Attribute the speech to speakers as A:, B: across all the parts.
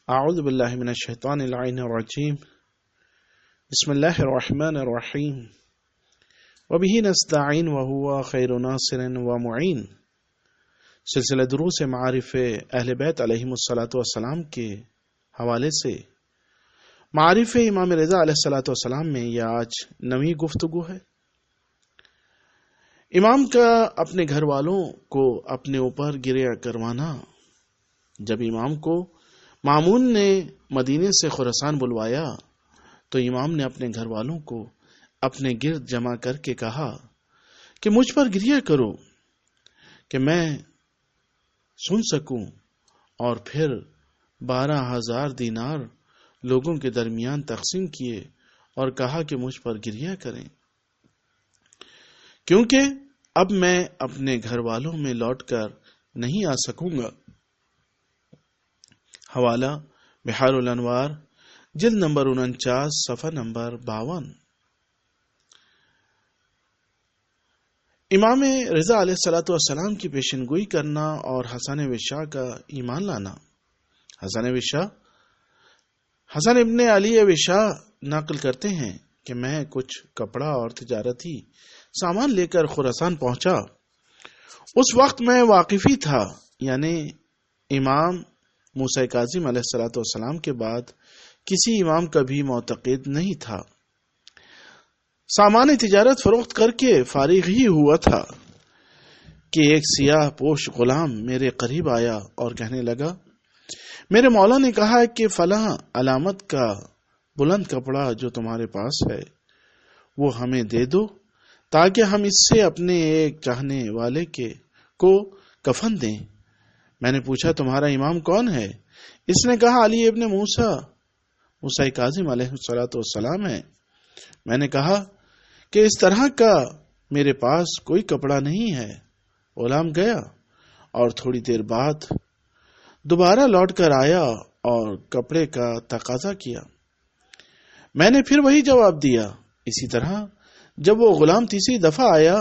A: اعوذ باللہ من الشیطان اللعین الرجیم بسم اللہ الرحمن الرحیم وبہ نستعین وہو خیر ناصر ومعین۔ سلسلہ دروس معارف اہل بیت علیہم الصلاۃ والسلام کے حوالے سے معارف امام رضا علیہ الصلاۃ والسلام میں یہ آج 9ویں گفتگو ہے۔ امام کا اپنے گھر والوں کو اپنے اوپر گریہ کروانا۔ جب امام کو مامون نے مدینے سے خراسان بلوایا تو امام نے اپنے گھر والوں کو اپنے گرد جمع کر کے کہا کہ مجھ پر گریہ کرو کہ میں سن سکوں، اور پھر 12,000 دینار لوگوں کے درمیان تقسیم کیے اور کہا کہ مجھ پر گریہ کریں، کیونکہ اب میں اپنے گھر والوں میں لوٹ کر نہیں آ سکوں گا۔ حوالہ بحار الانوار، جلد نمبر 49، صفحہ نمبر 52۔ امام رضا علیہ الصلاۃ والسلام کی پیشن گوئی کرنا اور حسن وشاہ کا ایمان لانا۔ حسن ابن علی وشاہ نقل کرتے ہیں کہ میں کچھ کپڑا اور تجارتی سامان لے کر خراسان پہنچا۔ اس وقت میں واقفی تھا، یعنی امام موسیٰ کاظم علیہ الصلاۃ والسلام کے بعد کسی امام کا بھی معتقد نہیں تھا۔ سامان تجارت فروخت کر کے فارغ ہی ہوا تھا کہ ایک سیاہ پوش غلام میرے قریب آیا اور کہنے لگا، میرے مولا نے کہا کہ فلاں علامت کا بلند کپڑا جو تمہارے پاس ہے وہ ہمیں دے دو تاکہ ہم اس سے اپنے ایک چاہنے والے کو کفن دیں۔ میں نے پوچھا تمہارا امام کون ہے؟ اس نے کہا علی ابن موسیٰ کاظم علیہ الصلاۃ والسلام ہے۔ میں نے کہا کہ اس طرح کا میرے پاس کوئی کپڑا نہیں ہے۔ غلام گیا اور تھوڑی دیر بعد دوبارہ لوٹ کر آیا اور کپڑے کا تقاضا کیا۔ میں نے پھر وہی جواب دیا۔ اسی طرح جب وہ غلام تیسری دفعہ آیا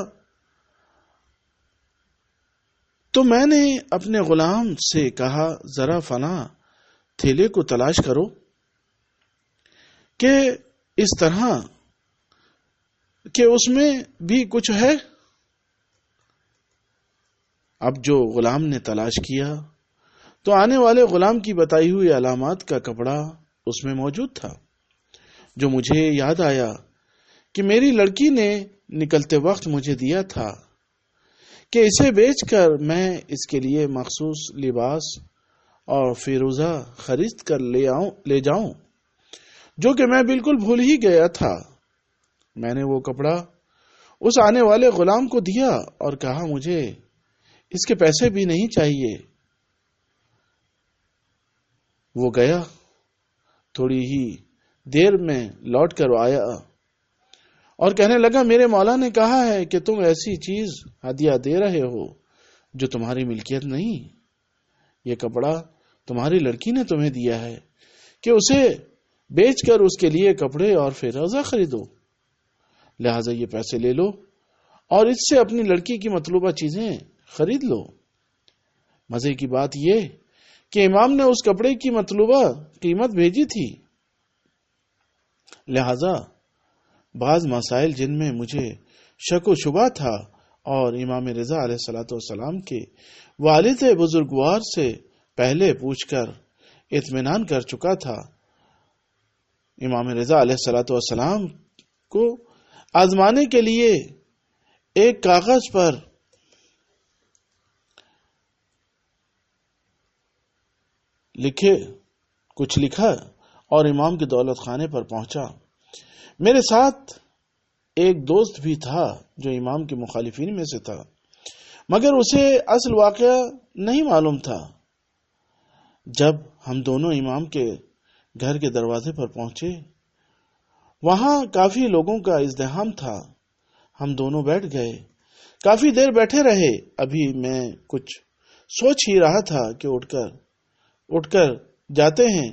A: تو میں نے اپنے غلام سے کہا ذرا فلاں تھیلے کو تلاش کرو کہ اس طرح کہ اس میں بھی کچھ ہے۔ اب جو غلام نے تلاش کیا تو آنے والے غلام کی بتائی ہوئی علامات کا کپڑا اس میں موجود تھا، جو مجھے یاد آیا کہ میری لڑکی نے نکلتے وقت مجھے دیا تھا کہ اسے بیچ کر میں اس کے لیے مخصوص لباس اور فیروزہ خرید کر لے جاؤں، جو کہ میں بالکل بھول ہی گیا تھا۔ میں نے وہ کپڑا اس آنے والے غلام کو دیا اور کہا مجھے اس کے پیسے بھی نہیں چاہیے۔ وہ گیا، تھوڑی ہی دیر میں لوٹ کر آیا اور کہنے لگا میرے مولا نے کہا ہے کہ تم ایسی چیز ہدیہ دے رہے ہو جو تمہاری ملکیت نہیں۔ یہ کپڑا تمہاری لڑکی نے تمہیں دیا ہے کہ اسے بیچ کر اس کے لیے کپڑے اور فیروزہ خریدو، لہٰذا یہ پیسے لے لو اور اس سے اپنی لڑکی کی مطلوبہ چیزیں خرید لو۔ مزے کی بات یہ کہ امام نے اس کپڑے کی مطلوبہ قیمت بھیجی تھی، لہٰذا بعض مسائل جن میں مجھے شک و شبہ تھا اور امام رضا علیہ الصلاۃ والسلام کے والد بزرگوار سے پہلے پوچھ کر اطمینان کر چکا تھا، امام رضا علیہ الصلاۃ والسلام کو آزمانے کے لیے ایک کاغذ پر کچھ لکھا اور امام کے دولت خانے پر پہنچا۔ میرے ساتھ ایک دوست بھی تھا جو امام کے مخالفین میں سے تھا، مگر اسے اصل واقعہ نہیں معلوم تھا۔ جب ہم دونوں امام کے گھر کے دروازے پر پہنچے، وہاں کافی لوگوں کا ازدحام تھا۔ ہم دونوں بیٹھ گئے، کافی دیر بیٹھے رہے۔ ابھی میں کچھ سوچ ہی رہا تھا کہ اٹھ کر جاتے ہیں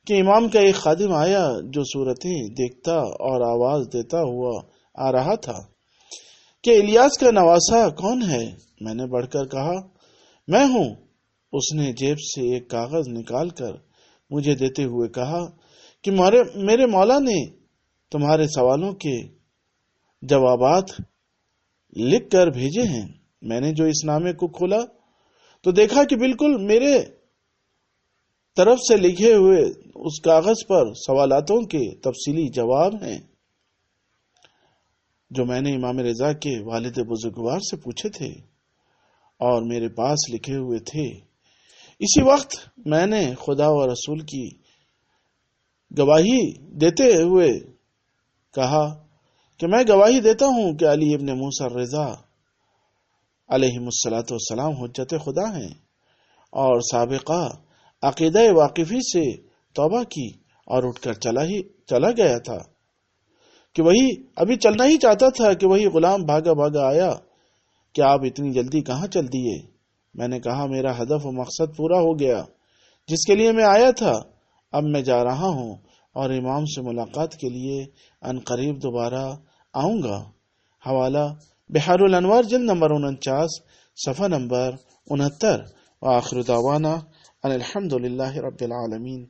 A: کہ امام کا ایک خادم آیا جو صورتیں دیکھتا اور آواز دیتا ہوا آ رہا تھا کہ الیاس کا نواسہ کون ہے؟ میں نے بڑھ کر کہا میں ہوں۔ اس نے جیب سے ایک کاغذ نکال کر مجھے دیتے ہوئے کہا کہ میرے مولا نے تمہارے سوالوں کے جوابات لکھ کر بھیجے ہیں۔ میں نے جو اس نامے کو کھولا تو دیکھا کہ بالکل میرے طرف سے لکھے ہوئے اس کاغذ پر سوالاتوں کے تفصیلی جواب ہیں جو میں نے امام رضا کے والد بزرگوار سے پوچھے تھے اور میرے پاس لکھے ہوئے تھے۔ اسی وقت میں نے خدا و رسول کی گواہی دیتے ہوئے کہا کہ میں گواہی دیتا ہوں کہ علی ابن موسیٰ الرضا علیہ الصلوۃ والسلام حجت خدا ہیں، اور سابقہ عقیدہ واقفی سے توبہ کی اور اٹھ کر چلا گیا تھا کہ وہی ابھی چلنا ہی چاہتا تھا کہ وہی غلام بھاگا بھاگا آیا کہ آپ اتنی جلدی کہاں چل دیے؟ میں نے کہا میرا ہدف و مقصد پورا ہو گیا جس کے لیے میں آیا تھا، اب میں جا رہا ہوں اور امام سے ملاقات کے لیے ان قریب دوبارہ آؤں گا۔ حوالہ بحار الانوار جلد نمبر 49 صفحہ نمبر 69۔ وآخر دعوانا ان الحمد للہ رب العالمین۔